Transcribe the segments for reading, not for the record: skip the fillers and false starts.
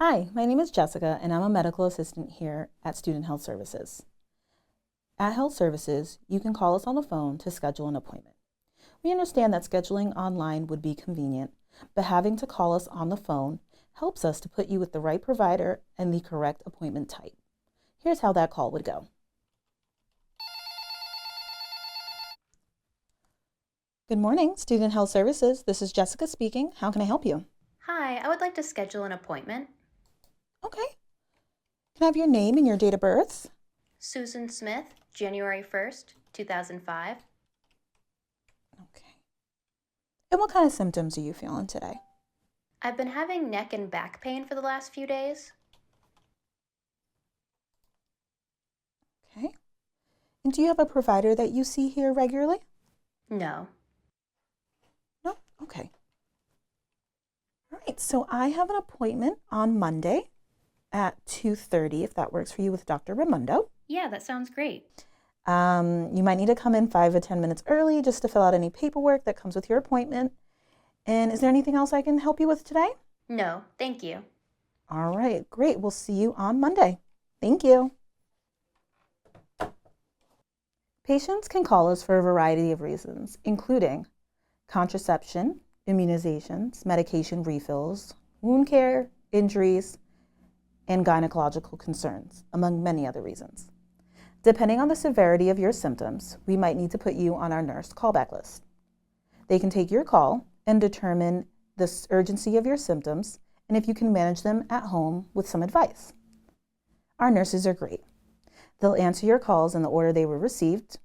Hi, my name is Jessica, and I'm a medical assistant here at Student Health Services. At Health Services, you can call us on the phone to schedule an appointment. We understand that scheduling online would be convenient, but having to call us on the phone helps us to put you with the right provider and the correct appointment type. Here's how that call would go. Good morning, Student Health Services. This is Jessica speaking. How can I help you? Hi, I would like to schedule an appointment. Okay. Can I have your name and your date of birth? Susan Smith, January 1st, 2005. Okay. And what kind of symptoms are you feeling today? I've been having neck and back pain for the last few days. Okay. And do you have a provider that you see here regularly? No. No? Okay. All right, so I have an appointment on Monday at 2:30, if that works for you, with Dr. Raimondo. Yeah, that sounds great. You might need to come in 5 to 10 minutes early just to fill out any paperwork that comes with your appointment. And is there anything else I can help you with today? No, thank you. All right, great. We'll see you on Monday. Thank you. Patients can call us for a variety of reasons, including contraception, immunizations, medication refills, wound care, injuries, and gynecological concerns, among many other reasons. Depending on the severity of your symptoms, we might need to put you on our nurse callback list. They can take your call and determine the urgency of your symptoms and if you can manage them at home with some advice. Our nurses are great. They'll answer your calls in the order they were received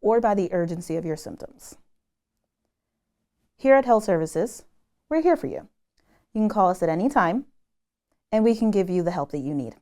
or by the urgency of your symptoms. Here at Health Services, we're here for you. You can call us at any time, and we can give you the help that you need.